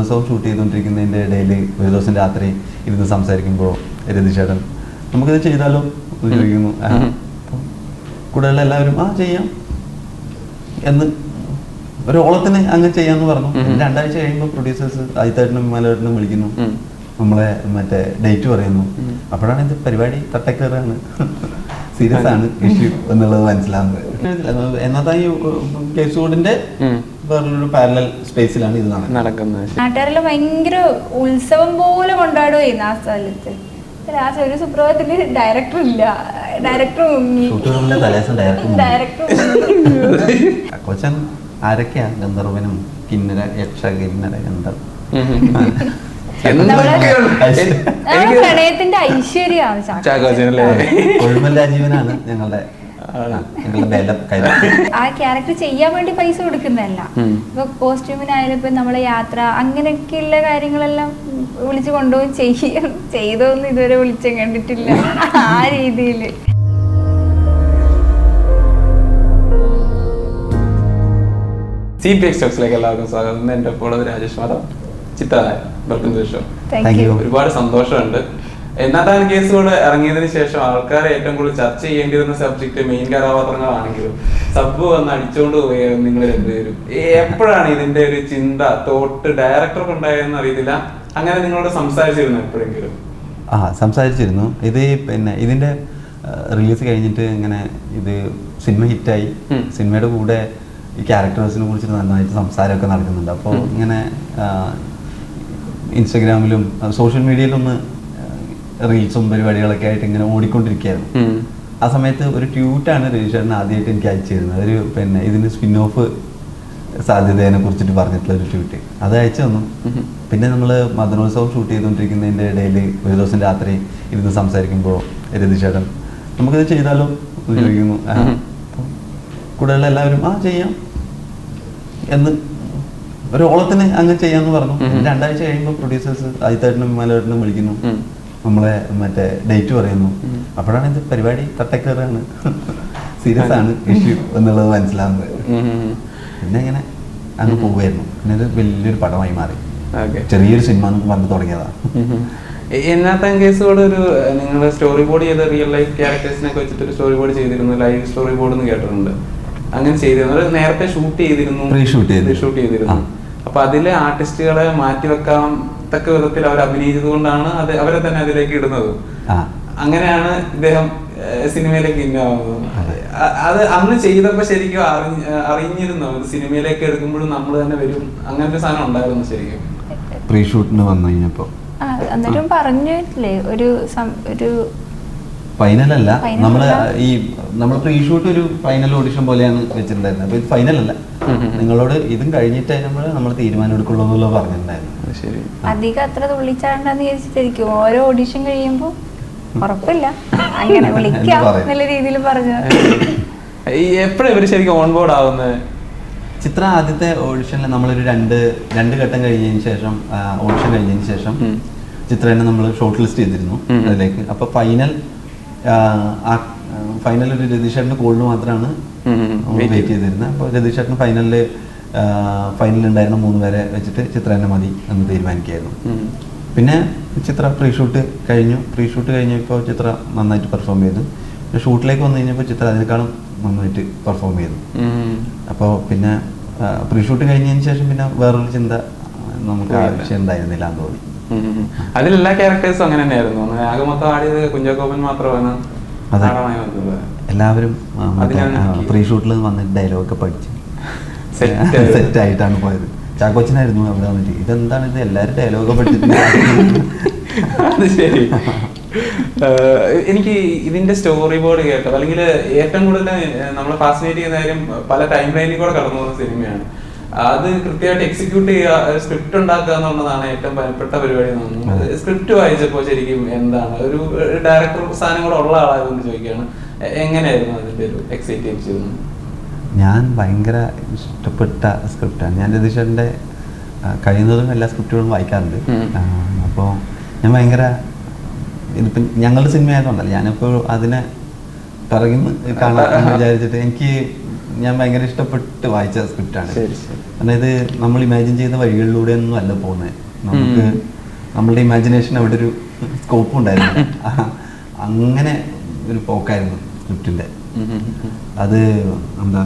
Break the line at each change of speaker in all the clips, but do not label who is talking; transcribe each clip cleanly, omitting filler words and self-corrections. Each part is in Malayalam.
മദനോത്സവം ഷൂട്ട് ചെയ്തുകൊണ്ടിരിക്കുന്നതിൻ്റെ ഇടയിൽ ഒരു ദിവസം രാത്രി ഇരുന്ന് സംസാരിക്കുമ്പോൾ രതീഷേട്ടൻ നമുക്കിത് ചെയ്താലോ എന്ന് ചോദിക്കുന്നു. കൂടെയുള്ള എല്ലാവരും ചെയ്യാം എന്ന് ഒരു ഓളത്തിന് അങ്ങനെ ചെയ്യാമെന്ന് പറഞ്ഞു. 2 ആഴ്ച കഴിയുമ്പോൾ പ്രൊഡ്യൂസേഴ്സ് ആയിത്തേട്ടനും മലയാളത്തിനും വിളിക്കുന്നു, നമ്മളെ മറ്റേ ഡേറ്റ് പറയുന്നു. അപ്പോഴാണ് ഇത് പരിപാടി തട്ടക്കേറാണ്, സീരിയസ് ആണ് ഇഷ്യൂ എന്നുള്ളത് മനസ്സിലാവുന്നത്. എന്നതാ ഈ കേസ് ബോർഡിന്റെ വേറൊരു പാരലൽ സ്പേസിലാണ് ഇത് നടക്കുന്നത്.
നാട്ടുകാരെല്ലാം ഭയങ്കര ഉത്സവം പോലെ കൊണ്ടാടുകയായിരുന്നു ആ സ്ഥലത്ത്. ഒരു സുപ്രഭാതത്തില് ഡയറക്ടർ ഇല്ല, ഡയറക്ടർ
കൊച്ചൻ ആരൊക്കെയാ? ഗന്ധർവനും കിന്നര യക്ഷ കിന്നര ഗന്ധർവ
പ്രണയത്തിന്റെ ഐശ്വര്യമാണ്.
കൊഴുമൽ രാജീവനാണ് ഞങ്ങളുടെ
ആ ക്യാരക്ടർ ചെയ്യാൻ വേണ്ടി പൈസ കൊടുക്കുന്നതല്ല. ഇപ്പൊ കോസ്റ്റ്യൂമിനായാലും ഇപ്പൊ നമ്മളെ യാത്ര അങ്ങനെയൊക്കെയുള്ള കാര്യങ്ങളെല്ലാം വിളിച്ചു കൊണ്ടുപോയി ചെയ്തോന്നും ഇതുവരെ വിളിച്ചും കണ്ടിട്ടില്ല ആ രീതിയില്.
എല്ലാവർക്കും സ്വാഗതം. എന്റെ ഒപ്പം Rajesh Madhav, Chitra. Welcome to show. ഒരുപാട് സന്തോഷമുണ്ട്. എന്നാത്താൻ കേസ് കൂടെ ഇറങ്ങിയതിനു ശേഷം ആൾക്കാരെ ഏറ്റവും കൂടുതൽ ചർച്ച ചെയ്യേണ്ടി വരുന്ന സബ്ജക്ട് മെയിൻ കഥാപാത്രങ്ങളാണെങ്കിലും സബ് വന്ന് അടിച്ചോണ്ട് പോയ നിങ്ങൾ രണ്ടുപേരും എപ്പോഴാണ് ഇതിന്റെ ഒരു ചിന്ത ഡയറക്ടർക്ക് ഉണ്ടായെന്ന് അറിയത്തില്ല. അങ്ങനെ നിങ്ങളോട് സംസാരിച്ചിരുന്നു എപ്പോഴെങ്കിലും?
സംസാരിച്ചിരുന്നു. ഇത് പിന്നെ ഇതിന്റെ റിലീസ് കഴിഞ്ഞിട്ട് ഇങ്ങനെ ഇത് സിനിമ ഹിറ്റായി, സിനിമയുടെ കൂടെ ഈ ക്യാരക്ടേഴ്സിനെ കുറിച്ചിട്ട് നന്നായിട്ട് സംസാരമൊക്കെ നടക്കുന്നുണ്ട്. അപ്പോൾ ഇങ്ങനെ ഇൻസ്റ്റഗ്രാമിലും സോഷ്യൽ മീഡിയയിലൊന്ന് റീൽസും പരിപാടികളൊക്കെ ആയിട്ട് ഇങ്ങനെ ഓടിക്കൊണ്ടിരിക്കുകയായിരുന്നു. ആ സമയത്ത് ഒരു ട്യൂട്ടാണ് രതീഷേട്ടൻ ആദ്യമായിട്ട് എനിക്ക് അയച്ചു തരുന്നത്. ഒരു പിന്നെ ഇതിന് സ്പിൻ ഓഫ് സാധ്യതയെ കുറിച്ചിട്ട് പറഞ്ഞിട്ടുള്ള ഒരു ട്യൂട്ട് അത് അയച്ചു തന്നു. പിന്നെ നമ്മൾ മദനോത്സവം ഷൂട്ട് ചെയ്തുകൊണ്ടിരിക്കുന്നതിൻ്റെ ഇടയിൽ ഒരു ദിവസം രാത്രി ഇരുന്ന് സംസാരിക്കുമ്പോൾ രതീഷേട്ടൻ നമുക്കിത് ചെയ്താലോ എന്ന് ചോദിക്കുന്നു. കൂടെയുള്ള എല്ലാവരും ചെയ്യാം എന്ന് ഒരു ഓളത്തിന് അങ്ങനെ ചെയ്യാമെന്ന് പറഞ്ഞു. 2 ആഴ്ച കഴിയുമ്പോൾ പ്രൊഡ്യൂസേഴ്സ് ആയിത്തേട്ടനും മലയാളത്തിനും വിളിക്കുന്നു, നമ്മളെ മറ്റേ ഡേറ്റ് പറയുന്നു. അപ്പോഴാണ് ഇത് പരിപാടി തട്ടക്കേറാണ്, സീരിയസ് ആണ് ഇഷ്യൂ എന്നുള്ളത് മനസ്സിലാവുന്നത്. പിന്നെ ഇങ്ങനെ അങ്ങ് പോവുമായിരുന്നു. പിന്നെ ഇത് വലിയൊരു പടമായി മാറി, ചെറിയൊരു സിനിമ എന്ന് പറഞ്ഞു തുടങ്ങിയതാണ്.
എന്നാത്താൻ കേസോട് ഒരു നിങ്ങൾ സ്റ്റോറി ബോർഡ് ചെയ്ത റിയൽ ലൈഫ് ക്യാരക്ടേഴ്സിനൊക്കെ വെച്ചിട്ട് ഒരു സ്റ്റോറി ബോർഡ് ചെയ്തിരുന്നു, ലൈവ് സ്റ്റോറി ബോർഡ് എന്ന് കേട്ടിട്ടുണ്ട്. അങ്ങനെ ചെയ്തിരുന്നു. നേരത്തെ ഷൂട്ട് ചെയ്തിരുന്നു. അപ്പൊ അതിലെ ആർട്ടിസ്റ്റുകളെ മാറ്റിവെക്കാൻ തക്ക വിധത്തിൽ അവർ അഭിനയിച്ചത് കൊണ്ടാണ് അവരെ തന്നെ അതിലേക്ക് ഇടുന്നത്. അങ്ങനെയാണ് ഇദ്ദേഹം സിനിമയിലേക്ക് ഇന്നാവുന്നത്. അത് അന്ന് ചെയ്തപ്പോ ശരിക്കും അറിഞ്ഞിരുന്നു സിനിമയിലേക്ക് എടുക്കുമ്പോഴും നമ്മൾ തന്നെ വരും, അങ്ങനത്തെ സാധനം ഉണ്ടായിരുന്നു ശരിക്കും
പ്രീ ഷൂട്ടിന് വന്നു കഴിഞ്ഞപ്പോ?
എന്നിട്ടും പറഞ്ഞില്ലേ ഒരു
ഫൈനലല്ല, നമ്മൾ പ്രീ ഷൂട്ട് ഒരു ഫൈനൽ ഓഡിഷൻ പോലെയാണ് വെച്ചിട്ടുണ്ടായിരുന്നത്. അപ്പൊ ഇത് ഫൈനലല്ല, നിങ്ങളോട് ഇതും കഴിഞ്ഞിട്ട് നമ്മൾ തീരുമാനം എടുക്കുള്ളൂ എന്നുള്ളത് പറഞ്ഞിട്ടുണ്ടായിരുന്നു.
അധികം അത്ര തുള്ളിച്ചാണ്ടെന്ന് വിചാരിച്ചിട്ടായിരിക്കും ഓരോ ഓഡിഷൻ കഴിയുമ്പോ ഉറപ്പില്ല അങ്ങനെ വിളിക്കാം എന്നുള്ള രീതിയിൽ പറഞ്ഞു.
എപ്പോഴും ഇവര് ശരിക്കും ഓൺ ബോർഡ് ആവുന്നത്?
ചിത്ര ആദ്യത്തെ ഓഡിഷനിൽ നമ്മളൊരു രണ്ട് ഘട്ടം കഴിഞ്ഞതിന് ശേഷം, ഓഡിഷൻ കഴിഞ്ഞതിന് ശേഷം ചിത്രനെ നമ്മൾ ഷോർട്ട് ലിസ്റ്റ് ചെയ്തിരുന്നു അതിലേക്ക്. അപ്പൊ ഫൈനൽ ഒരു രതീഷേട്ടൻ്റെ കോളിന് മാത്രമാണ് വെയിറ്റ് ചെയ്തിരുന്നത്. അപ്പോൾ രതീഷേട്ടൻ ഫൈനലുണ്ടായിരുന്ന 3 പേരെ വെച്ചിട്ട് ചിത്രനെ മതി എന്ന് തീരുമാനിക്കുകയായിരുന്നു. പിന്നെ ചിത്ര പ്രീ ഷൂട്ട് കഴിഞ്ഞപ്പോൾ ചിത്ര നന്നായിട്ട് പെർഫോം ചെയ്തു. ഷൂട്ടിലേക്ക് വന്നു കഴിഞ്ഞപ്പോൾ ചിത്ര അതിനേക്കാളും നന്നായിട്ട് പെർഫോം ചെയ്തു. അപ്പോൾ പിന്നെ പ്രീ ഷൂട്ട് കഴിഞ്ഞതിന് ശേഷം പിന്നെ വേറൊരു ചിന്ത നമുക്ക് ആവശ്യം ഉണ്ടായിരുന്നില്ല എന്ന് തോന്നി.
അതിലെല്ലാ ക്യാരക്ടേഴ്സും അങ്ങനെ തന്നെയായിരുന്നു. ആകെ മൊത്തം ആടിയത് കുഞ്ചാക്കോപ്പൻ മാത്രമാണ്.
എല്ലാവരും പ്രീ ഷൂട്ടിൽ വന്നിട്ട് ഡയലോഗൊക്കെ പഠിച്ച് സെറ്റ് ആയിട്ടാണ് പോയത്. ചാക്കോച്ചനായിരുന്നു അവിടെ വന്നിട്ട് ഇതെന്താണ് ഇത് എല്ലാവരും ഡയലോഗൊക്കെ പഠിച്ചിട്ട്.
അത് ശരി. എനിക്ക് ഇതിന്റെ സ്റ്റോറി ബോർഡ് കേട്ടത് അല്ലെങ്കിൽ ഏറ്റവും കൂടുതൽ നമ്മളെ ഫാസിനേറ്റ് ചെയ്യുന്ന കാര്യം പല ടൈം ലൈനിൽ കൂടെ കടന്നു പോകുന്ന സിനിമയാണ്. അത് കൃത്യമായിട്ട് എക്സിക്യൂട്ട് ചെയ്യുക, സ്ക്രിപ്റ്റ് ഉണ്ടാക്കുക എന്നുള്ളതാണ് ഏറ്റവും ബലപ്പെട്ട പരിപാടി. സ്ക്രിപ്റ്റ് വായിച്ചപ്പോൾ ശരിക്കും എന്താണ് ഒരു ഡയറക്ടർ സാധനം കൂടെ ഉള്ള ആളായതുകൊണ്ട് ചോദിക്കുകയാണ്, എങ്ങനെയായിരുന്നു അതിന്റെ ഒരു എക്സൈറ്റേഷൻ?
ഞാൻ ഭയങ്കര ഇഷ്ടപ്പെട്ട സ്ക്രിപ്റ്റാണ്. ഞാൻ രതീഷേട്ടൻ്റെ കഴിയുന്നതും എല്ലാ സ്ക്രിപ്റ്റുകളും വായിക്കാറുണ്ട്. അപ്പോൾ ഞാൻ ഭയങ്കര ഇതിപ്പം ഞങ്ങളുടെ സിനിമ ആയതുകൊണ്ടല്ല, ഞാനിപ്പോൾ അതിനെ പിറകിൽ കാണാൻ വിചാരിച്ചിട്ട് എനിക്ക് ഞാൻ ഭയങ്കര ഇഷ്ടപ്പെട്ട് വായിച്ച സ്ക്രിപ്റ്റാണ്.
ശരി ശരി.
അതായത് നമ്മൾ ഇമാജിൻ ചെയ്ത വഴികളിലൂടെ ഒന്നും അല്ല പോകുന്നത്. നമുക്ക് നമ്മളുടെ ഇമാജിനേഷൻ അവിടെ ഒരു സ്കോപ്പ് ഉണ്ടായിരുന്നു. അങ്ങനെ ഒരു പോക്കായിരുന്നു സ്ക്രിപ്റ്റിന്റെ. അത് എന്താ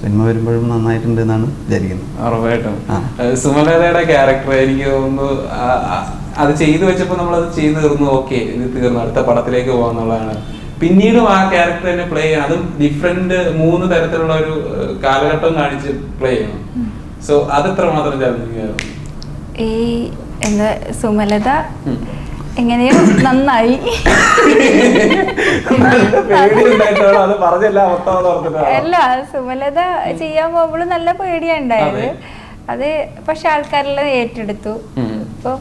സിനിമ വരുമ്പോഴും നന്നായിട്ടുണ്ട് എന്നാണ് വിചാരിക്കുന്നത്.
ഉറപ്പായിട്ടും. സുമലതയുടെ ക്യാരക്ടർ എനിക്ക് തോന്നുന്നു അത് ചെയ്തു വെച്ചപ്പോൾ നമ്മളത് ചെയ്തു തീർന്നു, ഓക്കെ ഇത് തീർന്നു, അടുത്ത പടത്തിലേക്ക് പോകാന്നുള്ളതാണ്. പിന്നീടും ആ ക്യാരക്ടർ തന്നെ പ്ലേ ചെയ്യണം, അതും ഡിഫറെന്റ് 3 തരത്തിലുള്ള ഒരു കാലഘട്ടം കാണിച്ച് പ്ലേ ചെയ്യണം. സോ അത് എത്ര മാത്രം ചാലഞ്ചിങ്?
ഈ എന്താ സുമലത എങ്ങനെയോ നന്നായി. അല്ല, സുമലത ചെയ്യാൻ പോകുമ്പോഴും നല്ല പേടിയാ ഉണ്ടായത്. അത് പക്ഷെ ആൾക്കാരെല്ലാം ഏറ്റെടുത്തു. ഇപ്പൊ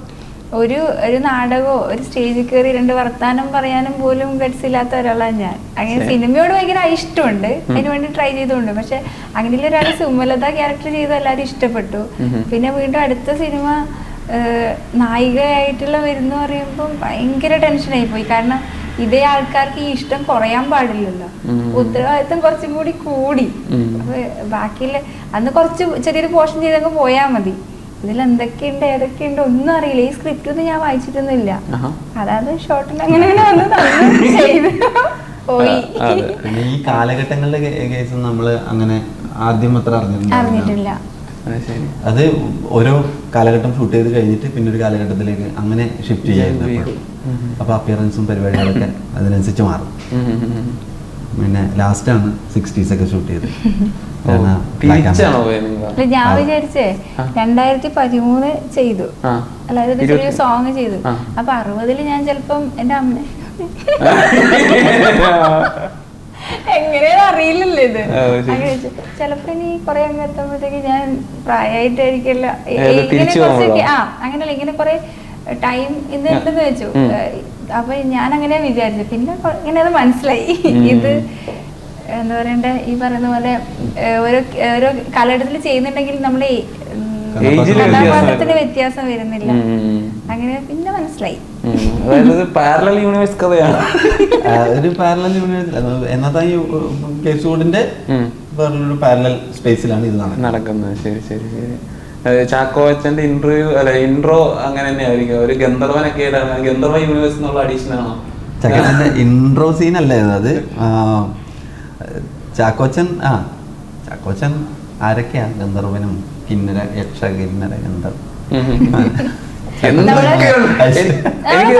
ഒരു നാടകമോ ഒരു സ്റ്റേജിൽ കയറി 2 വർത്താനം പറയാനും പോലും ഗട്സ് ഇല്ലാത്ത ഒരാളാണ് ഞാൻ. അങ്ങനെ സിനിമയോട് ഭയങ്കര ഇഷ്ടമുണ്ട്, അതിന് വേണ്ടി ട്രൈ ചെയ്തുകൊണ്ട്. പക്ഷെ അങ്ങനെയുള്ള ഒരാൾ സുമലത ക്യാരക്ടർ ചെയ്ത് എല്ലാവരും ഇഷ്ടപ്പെട്ടു. പിന്നെ വീണ്ടും അടുത്ത സിനിമ നായികയായിട്ടുള്ള വരുന്ന പറയുമ്പോൾ ഭയങ്കര ടെൻഷനായി പോയി. കാരണം ഇതേ ആൾക്കാർക്ക് ഈ ഇഷ്ടം കുറയാൻ പാടില്ലല്ലോ, ഉത്തരവാദിത്വം കുറച്ചും കൂടി കൂടി. അപ്പൊ ബാക്കിയുള്ള അന്ന് കുറച്ച് ചെറിയൊരു പോർഷൻ ചെയ്തങ്ങ് പോയാൽ മതി. ഇതിൽ എന്തൊക്കെയുണ്ട് ഏതൊക്കെയുണ്ട് ഒന്നും അറിയില്ല. ഈ സ്ക്രിപ്റ്റ് ഒന്നും ഞാൻ വായിച്ചിട്ടൊന്നുമില്ല. അതായത് ഷോർട്ടിൽ അങ്ങനെ ചെയ്ത് പോയി.
പിന്നെ ഈ കാലഘട്ടങ്ങളുടെ കേസ് നമ്മള് അങ്ങനെ ആദ്യം അത്ര അറിഞ്ഞിട്ടില്ല. അത് ഓരോ കാലഘട്ടം ഷൂട്ട് ചെയ്ത് കഴിഞ്ഞിട്ട് പിന്നെ ഒരു കാലഘട്ടത്തിലേക്ക് അങ്ങനെ ഷിഫ്റ്റ് ചെയ്യായിരുന്നു. അപ്പൊ അപ്പിയറൻസും പരിപാടികളൊക്കെ അതിനനുസരിച്ച് മാറും. പിന്നെ ലാസ്റ്റാണ് 60s ഒക്കെ ഷൂട്ട് ചെയ്തത്.
ഞാൻ വിചാരിച്ചേ 2013 ചെയ്തു, അല്ലാതെ ചെറിയ സോങ് ചെയ്തു. അപ്പൊ 60 ഞാൻ ചിലപ്പം എന്റെ അമ്മ എങ്ങനെയാ അറിയില്ലല്ലോ ഇത്. അങ്ങനെ ചിലപ്പോ ഇനി കൊറേ അങ്ങ് എത്തുമ്പോഴത്തേക്ക് ഞാൻ പ്രായമായിട്ടായിരിക്കില്ല ഇങ്ങനെ കുറച്ചൊക്കെ അങ്ങനെയല്ല, ഇങ്ങനെ കൊറേ ടൈം ഇന്നുണ്ടെന്ന് വെച്ചു. അപ്പൊ ഞാൻ അങ്ങനെ വിചാരിച്ചു. പിന്നെ ഇങ്ങനെ അത് മനസ്സിലായി. ഇത് എന്താ പറയണ്ട, ഈ പറയുന്ന പോലെ ഓരോ കാലഘട്ടത്തിൽ ചെയ്യുന്നുണ്ടെങ്കിൽ നമ്മളെ കഥാപാത്രത്തിന് വ്യത്യാസം വരുന്നില്ല. അങ്ങനെ പിന്നെ മനസ്സിലായി.
പാരലൽ യൂണിവേഴ്സ് കഥയാണ്.
ഒരു പാരലൽ യൂണിവേഴ്സ് എന്നതാ ഈ കേസുകൂടിന്റെ വേറൊരു പാരലൽ സ്പേസിലാണ് ഇത്
നടക്കുന്നത്. ശരി ശരി ശരി. ചാക്കോച്ചന്റെ ഇൻട്രോ അങ്ങനെ തന്നെ ആയിരിക്കും. ഒരു ഗന്ധർവനൊക്കെ ഗന്ധർവ യൂണിവേഴ്സ് എന്നുള്ള അഡീഷൻ ആണോ?
ചാക്കോച്ചന്റെ ഇൻട്രോ സീൻ അല്ലേ അത്? ചാക്കോച്ചൻ ആരൊക്കെയാ? ഗന്ധർവനും കിന്നര യക്ഷ കിന്നര ഗന്ധർവ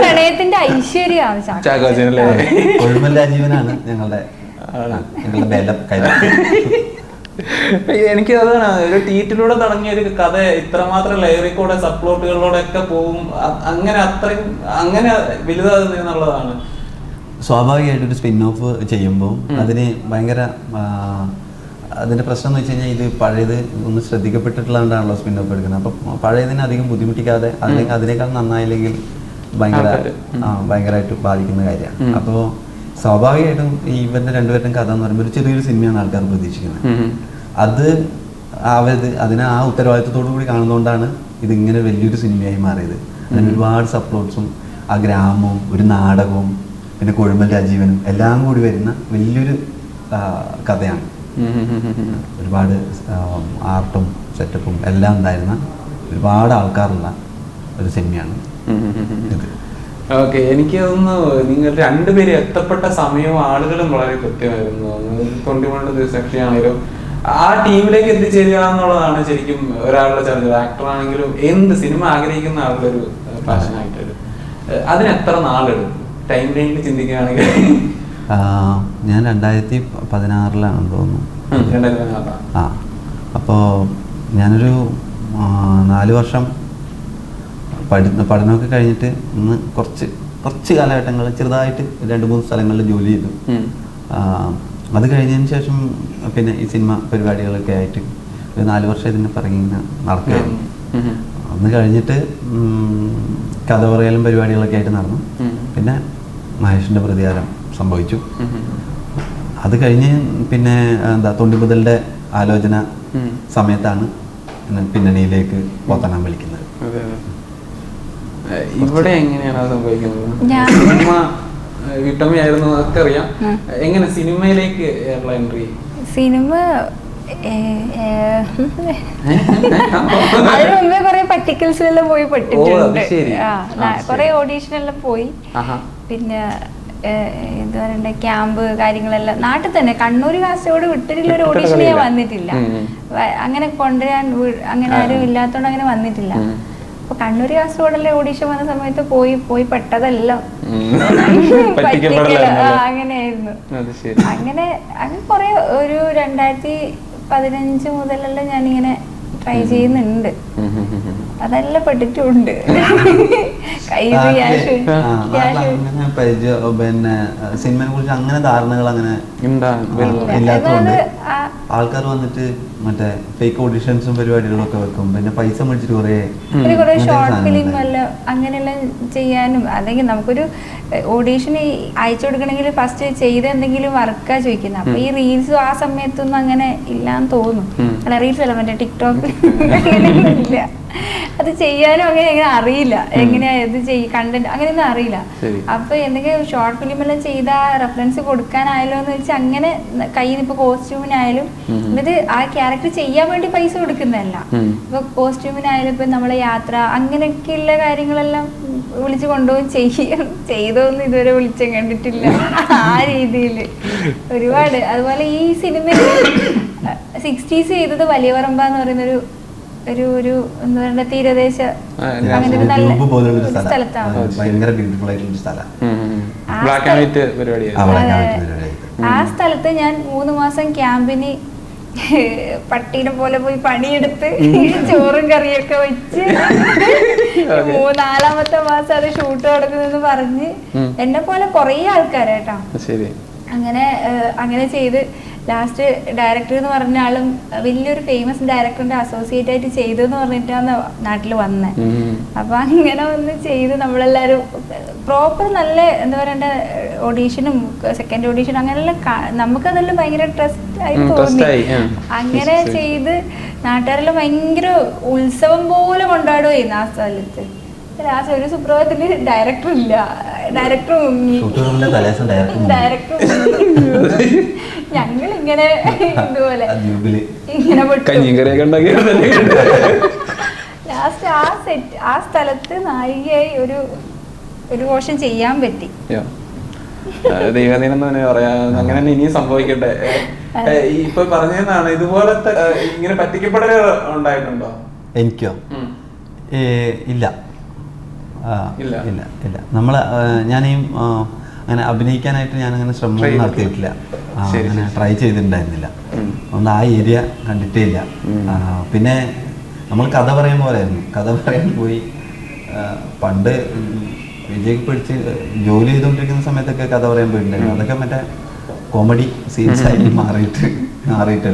പ്രണയത്തിന്റെ ഐശ്വര്യമാണ്
ചാക്കോച്ചനല്ലേ.
കൊഴുമൽ രാജീവനാണ് ഞങ്ങളുടെ ബലം കൈ.
എനിക്ക് അതാണ് ഒരു ടീറ്റിലൂടെ തുടങ്ങിയ ഒരു കഥ ഇത്രമാത്രം ലെയറിൽ കൂടെ സബ്പ്ലോട്ടുകളിലൂടെ ഒക്കെ പോകും, അങ്ങനെ അത്രയും അങ്ങനെ വലുതാകുന്നു എന്നുള്ളതാണ്.
സ്വാഭാവികമായിട്ടൊരു സ്പിൻ ഓഫ് ചെയ്യുമ്പോൾ അതിന് ഭയങ്കര അതിൻ്റെ പ്രശ്നം എന്ന് വെച്ച് കഴിഞ്ഞാൽ ഇത് പഴയത് ഒന്ന് ശ്രദ്ധിക്കപ്പെട്ടിട്ടുള്ളതുകൊണ്ടാണല്ലോ സ്പിൻ ഓഫ് എടുക്കുന്നത്. അപ്പം പഴയതിനെ അധികം ബുദ്ധിമുട്ടിക്കാതെ അല്ലെങ്കിൽ അതിനേക്കാൾ നന്നായില്ലെങ്കിൽ ഭയങ്കരമായിട്ട് ബാധിക്കുന്ന കാര്യമാണ്. അപ്പോൾ സ്വാഭാവികമായിട്ടും ഇവരുടെ 2 പേരുടെയും കഥ എന്ന് പറയുമ്പോൾ ഒരു ചെറിയൊരു സിനിമയാണ് ആൾക്കാർ പ്രതീക്ഷിക്കുന്നത്. അത് അതിനെ ആ ഉത്തരവാദിത്വത്തോടു കൂടി കാണുന്നതുകൊണ്ടാണ് ഇതിങ്ങനെ വലിയൊരു സിനിമയായി മാറിയത്. അതിന് ഒരുപാട് സപ്ലോട്ട്സും ആ ഗ്രാമവും ഒരു നാടകവും പിന്നെ കൊഴുമൽ രാജീവനും എല്ലാം കൂടി വരുന്ന വലിയൊരു കഥയാണ്. ഒരുപാട് ആർട്ടും സെറ്റപ്പും എല്ലാം ഉണ്ടായിരുന്ന ഒരുപാട് ആൾക്കാരുള്ള ഒരു സിനിമയാണ് ഇത്.
ഓക്കെ, എനിക്ക് തോന്നുന്നു നിങ്ങൾ 2 പേര് എത്തപ്പെട്ട സമയവും ആളുകളും വളരെ കൃത്യമായിരുന്നു. 21 ദിവസമാണെങ്കിലും ആ ടീമിലേക്ക് എത്തിച്ചേരുക എന്നുള്ളതാണ് ശരിക്കും ഒരാളുടെ ചലഞ്ച്. ആക്ടർ ആണെങ്കിലും എന്ത് സിനിമ ആഗ്രഹിക്കുന്ന ആളുടെ ഒരു പാഷനായിട്ടൊരു അതിന് എത്ര നാളെടുക്കും ടൈം ലൈനിൽ ചിന്തിക്കുകയാണെങ്കിൽ?
ഞാൻ 2016 തോന്നുന്നു.
2016.
അപ്പോൾ ഞാനൊരു 4 വർഷം പഠനമൊക്കെ കഴിഞ്ഞിട്ട് ഒന്ന് കുറച്ച് കാലഘട്ടങ്ങൾ ചെറുതായിട്ട് 2-3 സ്ഥലങ്ങളിൽ ജോലി ചെയ്തു. അത് കഴിഞ്ഞതിന് ശേഷം പിന്നെ ഈ സിനിമ പരിപാടികളൊക്കെ ആയിട്ട് ഒരു 4 വർഷം ഇതിന് പിറകെ നടക്കുകയായിരുന്നു. അന്ന് കഴിഞ്ഞിട്ട് കഥ പറയലും പരിപാടികളൊക്കെ ആയിട്ട് നടന്നു. പിന്നെ മഹേഷിൻ്റെ പ്രതികാരം സംഭവിച്ചു. അത് കഴിഞ്ഞ് പിന്നെ തൊണ്ടിമുതലിൻ്റെ ആലോചന സമയത്താണ് പിന്നണിയിലേക്ക് പോത്തനാൻ വിളിക്കുന്നത്.
ഇവിടെ എങ്ങനെയാണ് അത് സംഭവിക്കുന്നത്? സിനിമ വീട്ടമ്മയായിരുന്നു, അതൊക്കെ അറിയാം. എങ്ങനെ സിനിമയിലേക്ക് എൻട്രി?
സിനിമ അതിന് മുമ്പേ കുറെ പറ്റിക്കൽസിലെല്ലാം പോയി പെട്ടിട്ടുണ്ട്. കുറെ ഓഡീഷനെല്ലാം പോയി. പിന്നെ എന്താ പറയണ്ടേ, ക്യാമ്പ് കാര്യങ്ങളെല്ലാം നാട്ടിൽ തന്നെ. കണ്ണൂർ കാസർഗോഡ് വിട്ടിട്ടുള്ള ഒരു ഓഡീഷൻ ഞാൻ വന്നിട്ടില്ല. അങ്ങനെ കൊണ്ടുവരാൻ അങ്ങനെ ആരും ഇല്ലാത്തോണ്ട് അങ്ങനെ വന്നിട്ടില്ല. അപ്പൊ കണ്ണൂർ കാസർഗോഡല്ലേ ഓഡീഷൻ വന്ന സമയത്ത് പോയി പെട്ടതെല്ലാം അങ്ങനെയായിരുന്നു. അങ്ങനെ കുറെ ഒരു 2015 മുതലെല്ലാം ഞാനിങ്ങനെ ട്രൈ ചെയ്യുന്നുണ്ട്. അതെല്ലാം പെട്ടിട്ടുണ്ട്.
പിന്നെ സിനിമയെ കുറിച്ച് അങ്ങനെ ധാരണകൾ അങ്ങനെ ഇല്ലാത്തതുകൊണ്ട് ആൾക്കാർ വന്നിട്ട് മറ്റേ ഫേക്ക് ഓഡിഷൻസും പരിപാടികളും ഒക്കെ വെക്കും. പിന്നെ പൈസ മേടിച്ചിട്ട്
കുറെ ഷോർട്ട് ഫിലിം എല്ലാം അങ്ങനെയെല്ലാം ചെയ്യാനും, അല്ലെങ്കിൽ നമുക്കൊരു ഓഡീഷൻ അയച്ചു കൊടുക്കണമെങ്കിൽ ഫസ്റ്റ് ചെയ്ത് എന്തെങ്കിലും വർക്കാ ചോദിക്കുന്നത്. അപ്പൊ ഈ റീൽസും ആ സമയത്തൊന്നും അങ്ങനെ ഇല്ലാന്ന് തോന്നുന്നു. അല്ല, റീൽസ് അല്ല, മറ്റേ ടിക്ടോക്ക് ഇല്ല. അത് ചെയ്യാനും അങ്ങനെ അറിയില്ല, എങ്ങനെയാ ഇത് കണ്ടന്റ് അങ്ങനെയൊന്നും അറിയില്ല. അപ്പൊ എന്തെങ്കിലും ഷോർട്ട് ഫിലിം എല്ലാം ചെയ്താ റെഫറൻസ് കൊടുക്കാനായാലോ എന്ന് വെച്ചാൽ അങ്ങനെ കയ്യിൽ നിന്ന് ഇപ്പൊ കോസ്റ്റ്യൂമിനായാലും എന്നിട്ട് ആ ക്യാരക്ടർ ചെയ്യാൻ വേണ്ടി പൈസ കൊടുക്കുന്നതല്ല. ഇപ്പൊ കോസ്റ്റ്യൂമിനായാലും ഇപ്പൊ നമ്മളെ യാത്ര അങ്ങനെയൊക്കെയുള്ള കാര്യങ്ങളെല്ലാം വിളിച്ചു കൊണ്ടുപോകും ചെയ്തോന്നും ഇതുവരെ വിളിച്ചും കണ്ടിട്ടില്ല. ആ രീതിയില് ഒരുപാട്. അതുപോലെ ഈ സിനിമയിൽ 60s ചെയ്തത് വലിയ പറമ്പ എന്ന് പറയുന്നൊരു ഒരു എന്താ പറയുക തീരദേശ അങ്ങനെ ഒരു നല്ല സ്ഥലത്താണ്. ആ സ്ഥലത്ത് ഞാൻ 3 മാസം ക്യാമ്പിന് പട്ടീനെ പോലെ പോയി പണിയെടുത്ത് ചോറും കറിയൊക്കെ വെച്ച് 4-ാമത്തെ മാസം അത് ഷൂട്ട് നടക്കുന്നെന്ന് പറഞ്ഞ് എന്നെ പോലെ കൊറേ ആൾക്കാരായിട്ടാ അങ്ങനെ ചെയ്ത് ലാസ്റ്റ് ഡയറക്ടർ എന്ന് പറഞ്ഞ ആളും വലിയൊരു ഫേമസ് ഡയറക്ടറിന്റെ അസോസിയേറ്റ് ആയിട്ട് ചെയ്തെന്ന് പറഞ്ഞിട്ടാണ് നാട്ടിൽ വന്നത്. അപ്പൊ അങ്ങനെ ഒന്ന് ചെയ്ത് നമ്മളെല്ലാരും പ്രോപ്പർ നല്ല എന്താ പറയണ്ട ഓഡീഷനും സെക്കൻഡ് ഓഡീഷനും അങ്ങനെല്ലാം നമുക്കതെല്ലാം ഭയങ്കര ട്രസ്റ്റ് ആയിട്ട് തോന്നി. അങ്ങനെ ചെയ്ത് നാട്ടുകാരെല്ലാം ഭയങ്കര ഉത്സവം പോലെ കൊണ്ടാടുകയായിരുന്നു ആ സ്ഥലത്ത്. ലാസ്റ്റ് ഒരു സുപ്രഭാതത്തില് ഡയറക്ടർ ഇല്ല, ഡയറക്ടർ മുങ്ങി. ഞങ്ങളിങ്ങനെ ഇതുപോലെ ഇങ്ങനെ ലാസ്റ്റ് ആ സ്ഥലത്ത് നായികയായി ഒരു പോർഷൻ ചെയ്യാൻ പറ്റി.
ദൈവദിനം തന്നെ പറയാ. അങ്ങനെ ഇനിയും സംഭവിക്കട്ടെ. ഇപ്പൊ പറഞ്ഞതാണ് ഇതുപോലത്തെ ഇങ്ങനെ പറ്റിക്കപ്പെടൽ ഉണ്ടായിട്ടുണ്ടോ?
എനിക്കോ? ഇല്ല. നമ്മള് ഞാനീ അങ്ങനെ അഭിനയിക്കാനായിട്ട് ഞാനങ്ങനെ ശ്രമം നടത്തിയിട്ടില്ല, അങ്ങനെ ട്രൈ ചെയ്തിട്ടുണ്ടായിരുന്നില്ല. ഒന്ന് ആ ഏരിയ കണ്ടിട്ടേ ഇല്ല. പിന്നെ നമ്മൾ കഥ പറയാൻ പോലെയായിരുന്നു. കഥ പറയാൻ പോയി പണ്ട് വിജയ്ക്ക് പഠിച്ച് ജോലി ചെയ്തുകൊണ്ടിരിക്കുന്ന സമയത്തൊക്കെ കഥ പറയാൻ പോയിട്ടുണ്ടായിരുന്നു. അതൊക്കെ മറ്റേ കോമഡി സീൻസ് ആയിട്ട് മാറിയിട്ട്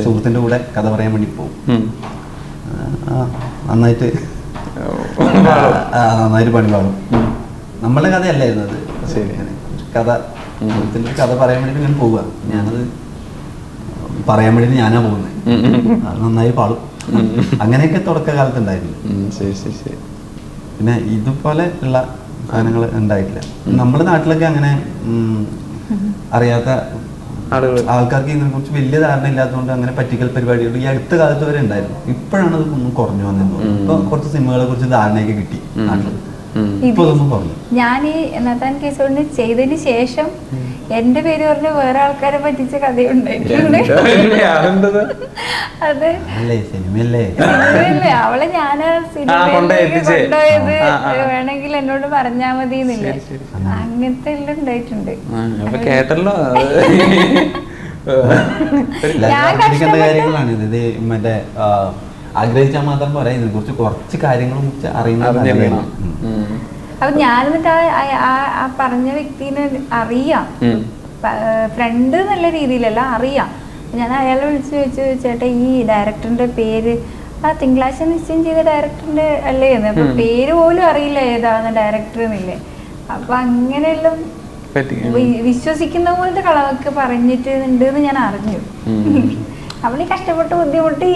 സുഹൃത്തിൻ്റെ കൂടെ കഥ പറയാൻ വേണ്ടി പോകും. നന്നായിട്ട് പണി പാടും. നമ്മളുടെ കഥയല്ലായിരുന്നു അത്. കഥ പറയാൻ വേണ്ടി ഞാൻ പോവുക. ഞാനത് പറയാൻ വേണ്ടി ഞാനാ പോകുന്നത്. നന്നായി പാടും. അങ്ങനെയൊക്കെ തുടക്കകാലത്ത് ഉണ്ടായിരുന്നു. പിന്നെ ഇതുപോലെ ഉള്ള സാധനങ്ങൾ ഉണ്ടായിട്ടില്ല. നമ്മുടെ നാട്ടിലൊക്കെ അങ്ങനെ അറിയാത്ത ആൾക്കാർക്ക് ഇതിനെ കുറിച്ച് വലിയ ധാരണ ഇല്ലാത്തതുകൊണ്ട് അങ്ങനെ പറ്റിക്കൽ പരിപാടികൾ ഈ അടുത്ത കാലത്ത് വരെ ഉണ്ടായിരുന്നു. ഇപ്പോഴാണ് അത് ഒന്നും കുറഞ്ഞു വന്നെന്ന് തോന്നുന്നു. ഇപ്പൊ കുറച്ച് സിനിമകളെ കുറിച്ച് ധാരണയൊക്കെ കിട്ടി നാട്ടിൽ.
ഞാൻ ഈ നത്താൻ കേസ് ചെയ്തതിന് ശേഷം എന്റെ പേര് പറഞ്ഞ് വേറെ ആൾക്കാരെ പറ്റിച്ച കഥയുണ്ടായിട്ടുണ്ട്. അത് സിനിമയല്ലേ, അവളെ ഞാൻ സിനിമയിലേക്ക് കൊണ്ടുപോയത് വേണമെങ്കിൽ എന്നോട് പറഞ്ഞാ മതി എന്നില്ലേ, അങ്ങനത്തെ എല്ലാം ഉണ്ടായിട്ടുണ്ട്.
കാര്യങ്ങളാണ് ഇത്. മറ്റേ ആഗ്രഹിച്ചാൽ മാത്രം പോരാ, ഇതിനെ കുറിച്ച് കുറച്ച് കാര്യങ്ങളും അറിയുന്ന.
അപ്പൊ ഞാനെന്നിട്ട് ആ പറഞ്ഞ വ്യക്തിനെ അറിയാം, ഫ്രണ്ട് എന്നുള്ള രീതിയിലല്ല, അറിയാം. ഞാൻ അയാളെ വിളിച്ച് ചോദിച്ചു, ചേട്ടാ ഈ ഡയറക്ടറിന്റെ പേര് ആ തിങ്കളാഴ്ച നിശ്ചയം ചെയ്ത ഡയറക്ടറിന്റെ അല്ലേ എന്ന്. അപ്പൊ പേര് പോലും അറിയില്ല ഏതാണ് ഡയറക്ടർ എന്നില്ലേ. അപ്പൊ അങ്ങനെയെല്ലാം വിശ്വസിക്കുന്ന പോലത്തെ കളവൊക്കെ പറഞ്ഞിട്ടുണ്ട് എന്ന് ഞാൻ അറിഞ്ഞു. അവള് കഷ്ടപ്പെട്ട് ബുദ്ധിമുട്ടി.